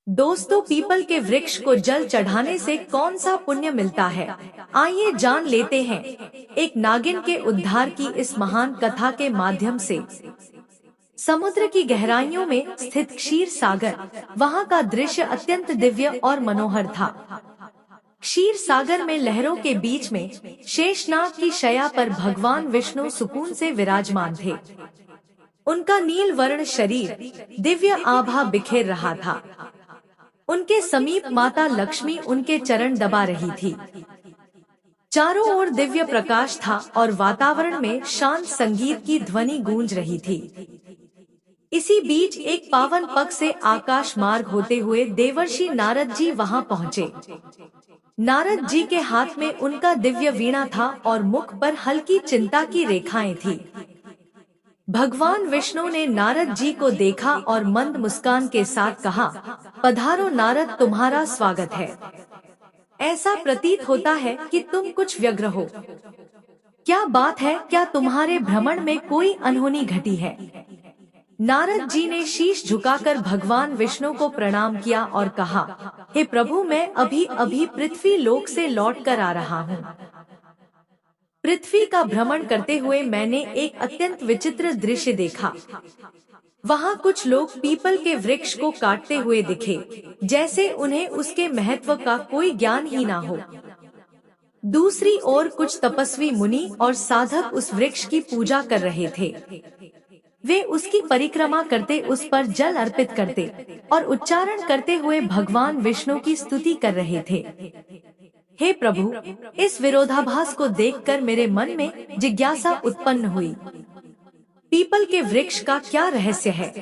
दोस्तों, पीपल के वृक्ष को जल चढ़ाने से कौन सा पुण्य मिलता है? आइए जान लेते हैं। एक नागिन के उद्धार की इस महान कथा के माध्यम से। समुद्र की गहराइयों में स्थित क्षीर सागर, वहाँ का दृश्य अत्यंत दिव्य और मनोहर था। क्षीर सागर में लहरों के बीच में शेषनाग की शैया पर भगवान विष्णु सुकून से विराजमान थे। उनका नील वर्ण शरीर दिव्य आभा बिखेर रहा था। उनके समीप माता लक्ष्मी उनके चरण दबा रही थी। चारों ओर दिव्य प्रकाश था और वातावरण में शांत संगीत की ध्वनि गूंज रही थी। इसी बीच एक पावन पग से आकाश मार्ग होते हुए देवर्षि नारद जी वहां पहुंचे। नारद जी के हाथ में उनका दिव्य वीणा था और मुख पर हल्की चिंता की रेखाएं थी। भगवान विष्णु ने नारद जी को देखा और मंद मुस्कान के साथ कहा, पधारो नारद, तुम्हारा स्वागत है। ऐसा प्रतीत होता है कि तुम कुछ व्यग्र हो। क्या बात है? क्या तुम्हारे भ्रमण में कोई अनहोनी घटी है? नारद जी ने शीश झुकाकर भगवान विष्णु को प्रणाम किया और कहा, हे प्रभु, मैं अभी अभी पृथ्वी लोक से लौट कर आ रहा हूँ। पृथ्वी का भ्रमण करते हुए मैंने एक अत्यंत विचित्र दृश्य देखा। वहाँ कुछ लोग पीपल के वृक्ष को काटते हुए दिखे, जैसे उन्हें उसके महत्व का कोई ज्ञान ही ना हो। दूसरी ओर कुछ तपस्वी मुनि और साधक उस वृक्ष की पूजा कर रहे थे। वे उसकी परिक्रमा करते, उस पर जल अर्पित करते और उच्चारण करते हुए भगवान विष्णु की स्तुति कर रहे थे। हे प्रभु, इस विरोधाभास को देखकर मेरे मन में जिज्ञासा उत्पन्न हुई। पीपल के वृक्ष का क्या रहस्य है?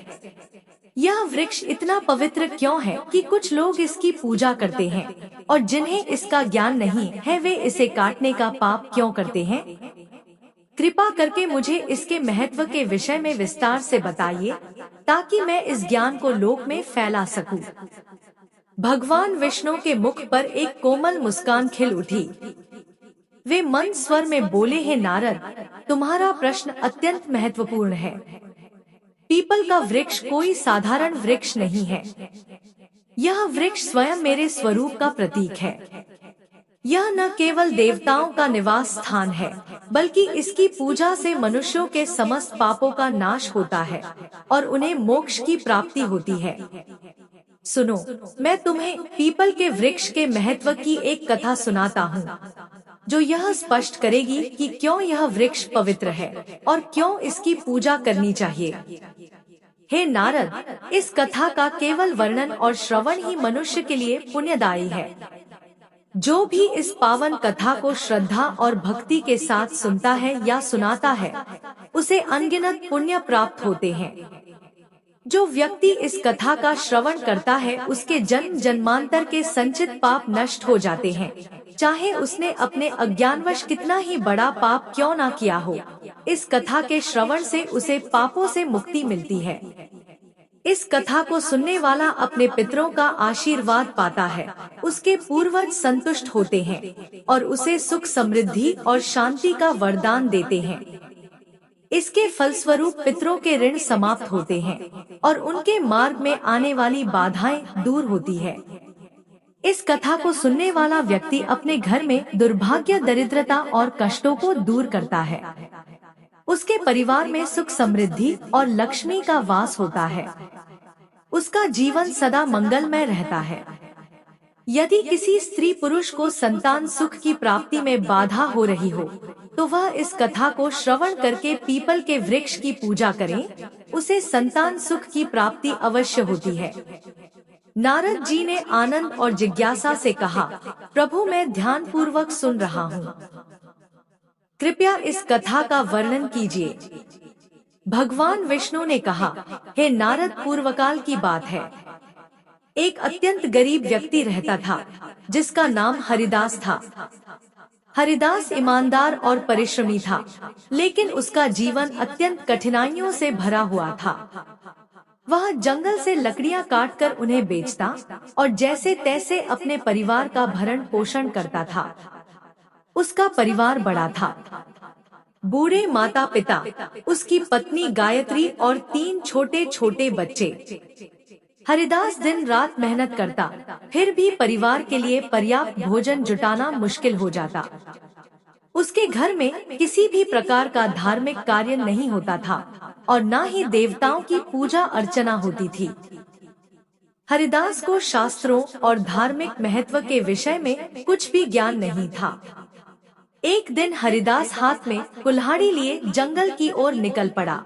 यह वृक्ष इतना पवित्र क्यों है कि कुछ लोग इसकी पूजा करते हैं और जिन्हें इसका ज्ञान नहीं है वे इसे काटने का पाप क्यों करते हैं? कृपा करके मुझे इसके महत्व के विषय में विस्तार से बताइए, ताकि मैं इस ज्ञान को लोक में फैला सकूं। भगवान विष्णु के मुख पर एक कोमल मुस्कान खिल उठी। वे मंद स्वर में बोले, हे नारद, तुम्हारा प्रश्न अत्यंत महत्वपूर्ण है। पीपल का वृक्ष कोई साधारण वृक्ष नहीं है। यह वृक्ष स्वयं मेरे स्वरूप का प्रतीक है। यह न केवल देवताओं का निवास स्थान है, बल्कि इसकी पूजा से मनुष्यों के समस्त पापों का नाश होता है और उन्हें मोक्ष की प्राप्ति होती है। सुनो, मैं तुम्हें पीपल के वृक्ष के महत्व की एक कथा सुनाता हूँ, जो यह स्पष्ट करेगी कि क्यों यह वृक्ष पवित्र है और क्यों इसकी पूजा करनी चाहिए। हे नारद, इस कथा का केवल वर्णन और श्रवण ही मनुष्य के लिए पुण्यदायी है। जो भी इस पावन कथा को श्रद्धा और भक्ति के साथ सुनता है या सुनाता है, उसे अनगिनत पुण्य प्राप्त होते हैं। जो व्यक्ति इस कथा का श्रवण करता है, उसके जन्म जन्मांतर के संचित पाप नष्ट हो जाते हैं, चाहे उसने अपने अज्ञानवश कितना ही बड़ा पाप क्यों ना किया हो। इस कथा के श्रवण से उसे पापों से मुक्ति मिलती है। इस कथा को सुनने वाला अपने पितरों का आशीर्वाद पाता है, उसके पूर्वज संतुष्ट होते हैं और उसे सुख, समृद्धि और शांति का वरदान देते हैं। इसके फलस्वरूप पितरों के ऋण समाप्त होते हैं और उनके मार्ग में आने वाली बाधाएं दूर होती है। इस कथा को सुनने वाला व्यक्ति अपने घर में दुर्भाग्य, दरिद्रता और कष्टों को दूर करता है। उसके परिवार में सुख, समृद्धि और लक्ष्मी का वास होता है। उसका जीवन सदा मंगलमय रहता है। यदि किसी स्त्री पुरुष को संतान सुख की प्राप्ति में बाधा हो रही हो, तो वह इस कथा को श्रवण करके पीपल के वृक्ष की पूजा करें, उसे संतान सुख की प्राप्ति अवश्य होती है। नारद जी ने आनंद और जिज्ञासा से कहा, प्रभु, मैं ध्यान पूर्वक सुन रहा हूँ। कृपया इस कथा का वर्णन कीजिए। भगवान विष्णु ने कहा, हे नारद, पूर्वकाल की बात है। एक अत्यंत गरीब व्यक्ति रहता था, जिसका नाम हरिदास था। हरिदास ईमानदार और परिश्रमी था, लेकिन उसका जीवन अत्यंत कठिनाइयों से भरा हुआ था। वह जंगल से लकड़ियां काटकर उन्हें बेचता और जैसे तैसे अपने परिवार का भरण पोषण करता था। उसका परिवार बड़ा था। बूढ़े माता पिता, उसकी पत्नी गायत्री और 3 छोटे छोटे बच्चे। हरिदास दिन रात मेहनत करता, फिर भी परिवार के लिए पर्याप्त भोजन जुटाना मुश्किल हो जाता। उसके घर में किसी भी प्रकार का धार्मिक कार्य नहीं होता था और न ही देवताओं की पूजा अर्चना होती थी। हरिदास को शास्त्रों और धार्मिक महत्व के विषय में कुछ भी ज्ञान नहीं था। एक दिन हरिदास हाथ में कुल्हाड़ी लिए जंगल की ओर निकल पड़ा।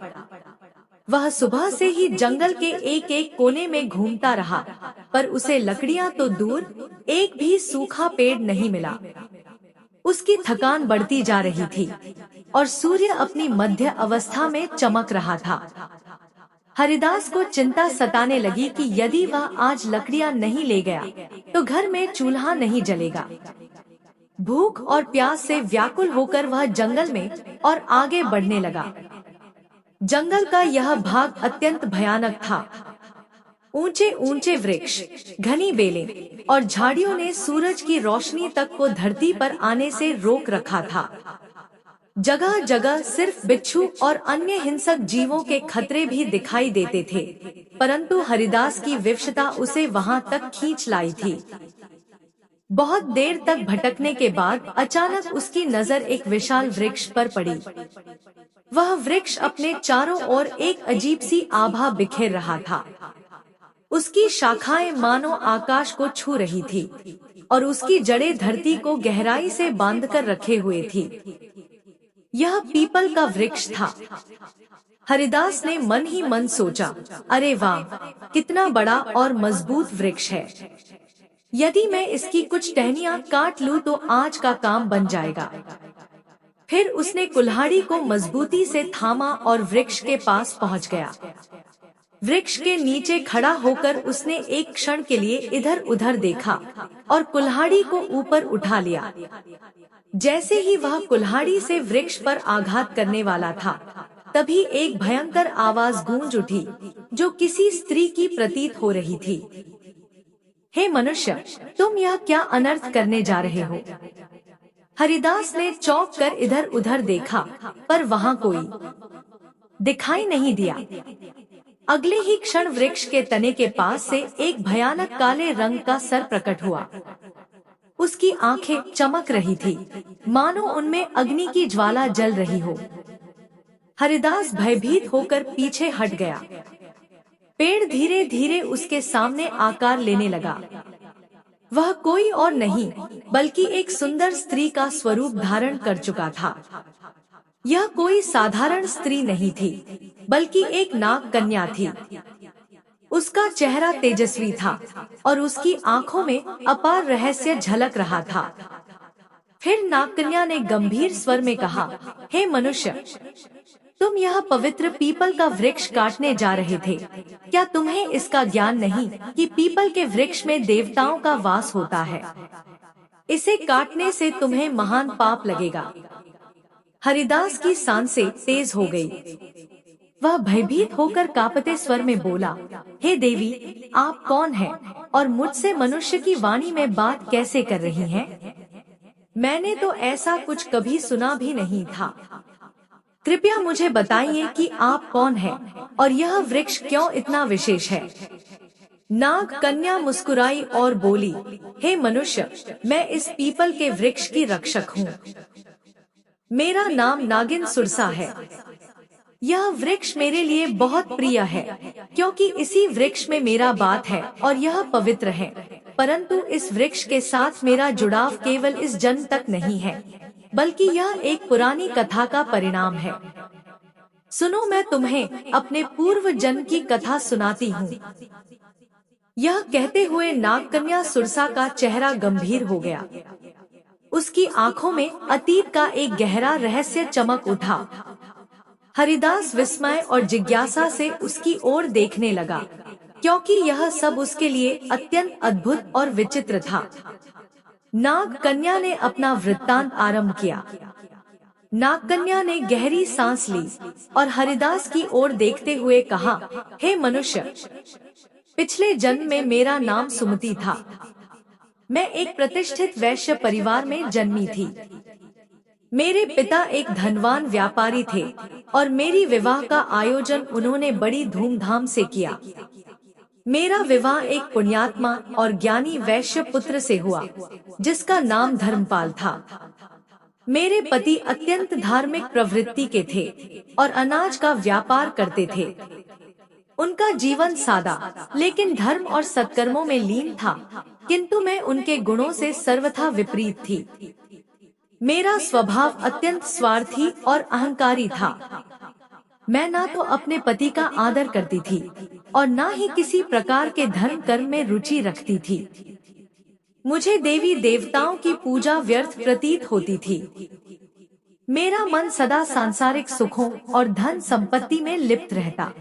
वह सुबह से ही जंगल के एक एक कोने में घूमता रहा, पर उसे लकड़ियां तो दूर, एक भी सूखा पेड़ नहीं मिला। उसकी थकान बढ़ती जा रही थी और सूर्य अपनी मध्य अवस्था में चमक रहा था। हरिदास को चिंता सताने लगी कि यदि वह आज लकड़ियां नहीं ले गया तो घर में चूल्हा नहीं जलेगा। भूख और प्यास से व्याकुल होकर वह जंगल में और आगे बढ़ने लगा। जंगल का यह भाग अत्यंत भयानक था। ऊंचे ऊंचे वृक्ष, घनी बेलें और झाड़ियों ने सूरज की रोशनी तक को धरती पर आने से रोक रखा था। जगह जगह सिर्फ बिच्छू और अन्य हिंसक जीवों के खतरे भी दिखाई देते थे, परंतु हरिदास की विवशता उसे वहां तक खींच लाई थी। बहुत देर तक भटकने के बाद अचानक उसकी नजर एक विशाल वृक्ष पर पड़ी। वह वृक्ष अपने चारों ओर एक अजीब सी आभा बिखेर रहा था। उसकी शाखाएं मानो आकाश को छू रही थी और उसकी जड़ें धरती को गहराई से बांधकर रखे हुए थी। यह पीपल का वृक्ष था। हरिदास ने मन ही मन सोचा, अरे वाह, कितना बड़ा और मजबूत वृक्ष है। यदि मैं इसकी कुछ टहनियां काट लूं तो आज का काम बन जाएगा। फिर उसने कुल्हाड़ी को मजबूती से थामा और वृक्ष के पास पहुंच गया। वृक्ष के नीचे खड़ा होकर उसने एक क्षण के लिए इधर उधर देखा और कुल्हाड़ी को ऊपर उठा लिया। जैसे ही वह कुल्हाड़ी से वृक्ष पर आघात करने वाला था, तभी एक भयंकर आवाज गूंज उठी, जो किसी स्त्री की प्रतीत हो रही थी। हे मनुष्य, तुम यह क्या अनर्थ करने जा रहे हो? हरिदास ने चौंक कर इधर उधर देखा, पर वहां कोई दिखाई नहीं दिया। अगले ही क्षण वृक्ष के तने के पास से एक भयानक काले रंग का सर प्रकट हुआ। उसकी आंखें चमक रही थी, मानो उनमें अग्नि की ज्वाला जल रही हो। हरिदास भयभीत होकर पीछे हट गया। पेड़ धीरे धीरे उसके सामने आकार लेने लगा। वह कोई और नहीं बल्कि एक सुंदर स्त्री का स्वरूप धारण कर चुका था। यह कोई साधारण स्त्री नहीं थी, बल्कि एक नाग कन्या थी। उसका चेहरा तेजस्वी था और उसकी आंखों में अपार रहस्य झलक रहा था। फिर नाग कन्या ने गंभीर स्वर में कहा, हे मनुष्य, तुम यह पवित्र पीपल का वृक्ष काटने जा रहे थे। क्या तुम्हें इसका ज्ञान नहीं कि पीपल के वृक्ष में देवताओं का वास होता है? इसे काटने से तुम्हें महान पाप लगेगा। हरिदास की सांसें तेज हो गई। वह भयभीत होकर कांपते स्वर में बोला, हे देवी, आप कौन हैं और मुझसे मनुष्य की वाणी में बात कैसे कर रही हैं? मैंने तो ऐसा कुछ कभी सुना भी नहीं था। कृपया मुझे बताइए कि आप कौन हैं और यह वृक्ष क्यों इतना विशेष है? नाग कन्या मुस्कुराई और बोली, हे मनुष्य, मैं इस पीपल के वृक्ष की रक्षक हूँ। मेरा नाम नागिन सुरसा है। यह वृक्ष मेरे लिए बहुत प्रिय है, क्योंकि इसी वृक्ष में मेरा बात है और यह पवित्र है। परंतु इस वृक्ष के साथ मेरा जुड़ाव केवल इस जन्म तक नहीं है, बल्कि यह एक पुरानी कथा का परिणाम है। सुनो, मैं तुम्हें अपने पूर्व जन्म की कथा सुनाती हूँ। यह कहते हुए नागकन्या सुरसा का चेहरा गंभीर हो गया। उसकी आंखों में अतीत का एक गहरा रहस्य चमक उठा। हरिदास विस्मय और जिज्ञासा से उसकी ओर देखने लगा, क्योंकि यह सब उसके लिए अत्यंत अद्भुत और विचित्र था। नाग कन्या ने अपना वृत्तांत आरंभ किया। नाग कन्या ने गहरी सांस ली और हरिदास की ओर देखते हुए कहा, हे मनुष्य, पिछले जन्म में मेरा नाम सुमति था। मैं एक प्रतिष्ठित वैश्य परिवार में जन्मी थी। मेरे पिता एक धनवान व्यापारी थे और मेरी विवाह का आयोजन उन्होंने बड़ी धूमधाम से किया। मेरा विवाह एक पुण्यात्मा और ज्ञानी वैश्य पुत्र से हुआ, जिसका नाम धर्मपाल था। मेरे पति अत्यंत धार्मिक प्रवृत्ति के थे और अनाज का व्यापार करते थे। उनका जीवन सादा लेकिन धर्म और सत्कर्मों में लीन था, किंतु मैं उनके गुणों से सर्वथा विपरीत थी। मेरा स्वभाव अत्यंत स्वार्थी और अहंकारी था। मैं ना तो अपने पति का आदर करती थी और ना ही किसी प्रकार के धर्म कर्म में रुचि रखती थी। मुझे देवी देवताओं की पूजा व्यर्थ प्रतीत होती थी। मेरा मन सदा सांसारिक सुखों और धन संपत्ति में लिप्त रहता।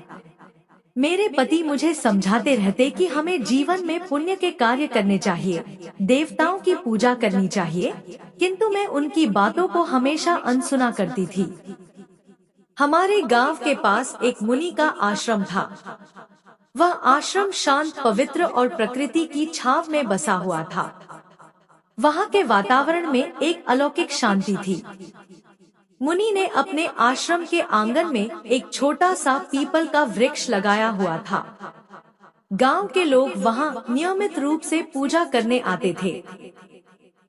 मेरे पति मुझे समझाते रहते कि हमें जीवन में पुण्य के कार्य करने चाहिए, देवताओं की पूजा करनी चाहिए, किंतु मैं उनकी बातों को हमेशा अनसुना करती थी। हमारे गांव के पास एक मुनि का आश्रम था। वह आश्रम शांत, पवित्र और प्रकृति की छाव में बसा हुआ था। वहाँ के वातावरण में एक अलौकिक शांति थी। मुनि ने अपने आश्रम के आंगन में एक छोटा सा पीपल का वृक्ष लगाया हुआ था। गांव के लोग वहाँ नियमित रूप से पूजा करने आते थे।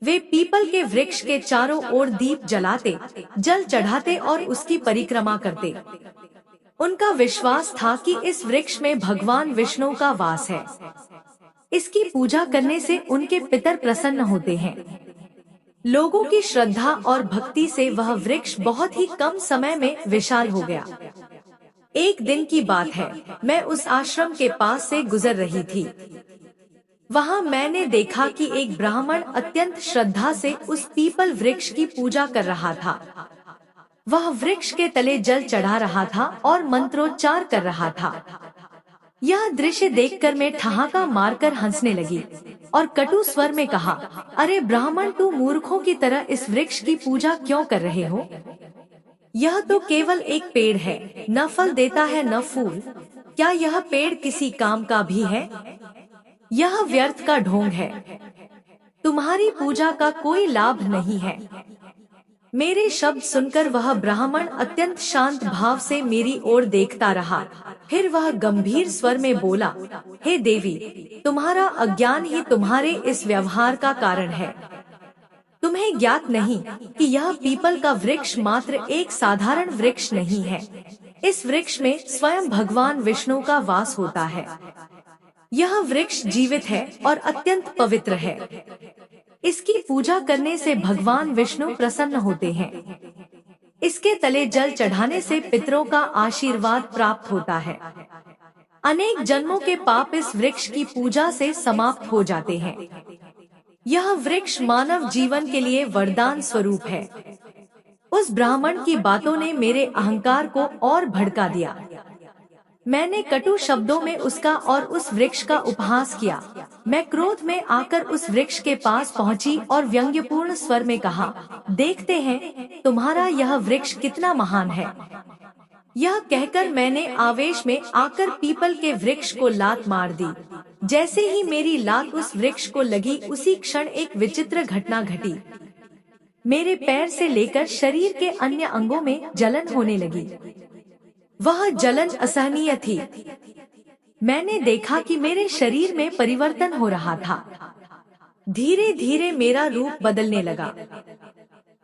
वे पीपल के वृक्ष के चारों ओर दीप जलाते, जल चढ़ाते और उसकी परिक्रमा करते। उनका विश्वास था कि इस वृक्ष में भगवान विष्णु का वास है। इसकी पूजा करने से उनके पितर प्रसन्न होते हैं। लोगों की श्रद्धा और भक्ति से वह वृक्ष बहुत ही कम समय में विशाल हो गया। एक दिन की बात है, मैं उस आश्रम के पास से गुजर रही थी। वहाँ मैंने देखा कि एक ब्राह्मण अत्यंत श्रद्धा से उस पीपल वृक्ष की पूजा कर रहा था। वह वृक्ष के तले जल चढ़ा रहा था और मंत्रोच्चार कर रहा था। यह दृश्य देखकर मैं ठहाका मारकर हंसने लगी और कटु स्वर में कहा, अरे ब्राह्मण, तू मूर्खों की तरह इस वृक्ष की पूजा क्यों कर रहे हो? यह तो केवल एक पेड़ है, न फल देता है न फूल। क्या यह पेड़ किसी काम का भी है? यह व्यर्थ का ढोंग है। तुम्हारी पूजा का कोई लाभ नहीं है। मेरे शब्द सुनकर वह ब्राह्मण अत्यंत शांत भाव से मेरी ओर देखता रहा। फिर वह गंभीर स्वर में बोला, हे देवी, तुम्हारा अज्ञान ही तुम्हारे इस व्यवहार का कारण है। तुम्हें ज्ञात नहीं कि यह पीपल का वृक्ष मात्र एक साधारण वृक्ष नहीं है। इस वृक्ष में स्वयं भगवान विष्णु का वास होता है। यह वृक्ष जीवित है और अत्यंत पवित्र है। इसकी पूजा करने से भगवान विष्णु प्रसन्न होते हैं। इसके तले जल चढ़ाने से पितरों का आशीर्वाद प्राप्त होता है। अनेक जन्मों के पाप इस वृक्ष की पूजा से समाप्त हो जाते हैं। यह वृक्ष मानव जीवन के लिए वरदान स्वरूप है। उस ब्राह्मण की बातों ने मेरे अहंकार को और भड़का दिया। मैंने कटु शब्दों में उसका और उस वृक्ष का उपहास किया। मैं क्रोध में आकर उस वृक्ष के पास पहुंची और व्यंग्यपूर्ण स्वर में कहा, देखते हैं तुम्हारा यह वृक्ष कितना महान है। यह कहकर मैंने आवेश में आकर पीपल के वृक्ष को लात मार दी। जैसे ही मेरी लात उस वृक्ष को लगी, उसी क्षण एक विचित्र घटना घटी। मेरे पैर से लेकर शरीर के अन्य अंगों में जलन होने लगी। वह जलन असहनीय थी। मैंने देखा कि मेरे शरीर में परिवर्तन हो रहा था। धीरे धीरे मेरा रूप बदलने लगा।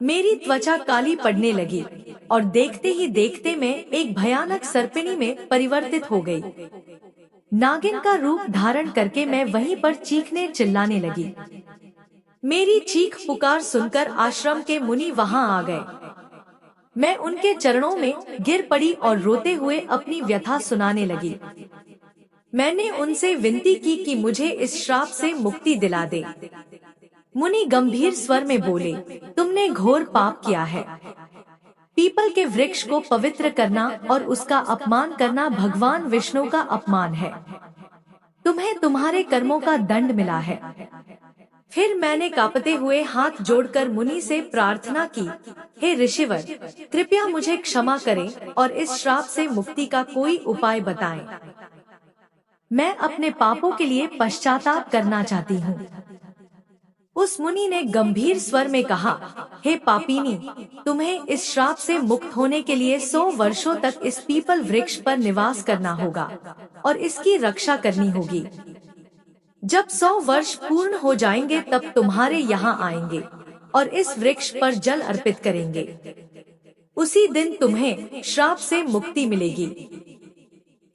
मेरी त्वचा काली पड़ने लगी और देखते ही देखते मैं एक भयानक सर्पिणी में परिवर्तित हो गई। नागिन का रूप धारण करके मैं वहीं पर चीखने चिल्लाने लगी। मेरी चीख पुकार सुनकर आश्रम के मुनि वहां आ गए। मैं उनके चरणों में गिर पड़ी और रोते हुए अपनी व्यथा सुनाने लगी। मैंने उनसे विनती की कि मुझे इस श्राप से मुक्ति दिला दे। मुनि गंभीर स्वर में बोले, तुमने घोर पाप किया है। पीपल के वृक्ष को पवित्र करना और उसका अपमान करना भगवान विष्णु का अपमान है। तुम्हें तुम्हारे कर्मों का दंड मिला है। फिर मैंने कांपते हुए हाथ जोड़कर मुनि से प्रार्थना की, हे ऋषिवर, कृपया मुझे क्षमा करें और इस श्राप से मुक्ति का कोई उपाय बताएं। मैं अपने पापों के लिए पश्चाताप करना चाहती हूँ। उस मुनि ने गंभीर स्वर में कहा, हे पापिनी, तुम्हें इस श्राप से मुक्त होने के लिए 100 वर्षों तक इस पीपल वृक्ष पर निवास करना होगा और इसकी रक्षा करनी होगी। जब 100 वर्ष पूर्ण हो जाएंगे तब तुम्हारे यहाँ आएंगे और इस वृक्ष पर जल अर्पित करेंगे। उसी दिन तुम्हें श्राप से मुक्ति मिलेगी।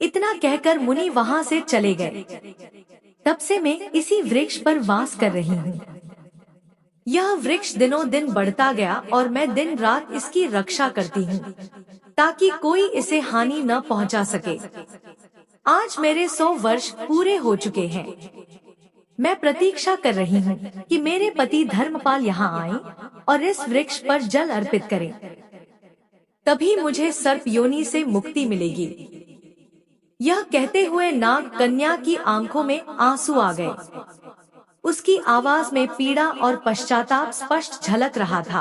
इतना कहकर मुनि वहाँ से चले गए। तब से मैं इसी वृक्ष पर वास कर रही हूँ। यह वृक्ष दिनों दिन बढ़ता गया और मैं दिन रात इसकी रक्षा करती हूँ ताकि कोई इसे हानि न पहुँचा सके। आज मेरे 100 वर्ष पूरे हो चुके हैं। मैं प्रतीक्षा कर रही हूँ कि मेरे पति धर्मपाल यहाँ आए और इस वृक्ष पर जल अर्पित करें। तभी मुझे सर्प योनि से मुक्ति मिलेगी। यह कहते हुए नाग कन्या की आंखों में आंसू आ गए। उसकी आवाज में पीड़ा और पश्चाताप स्पष्ट झलक रहा था।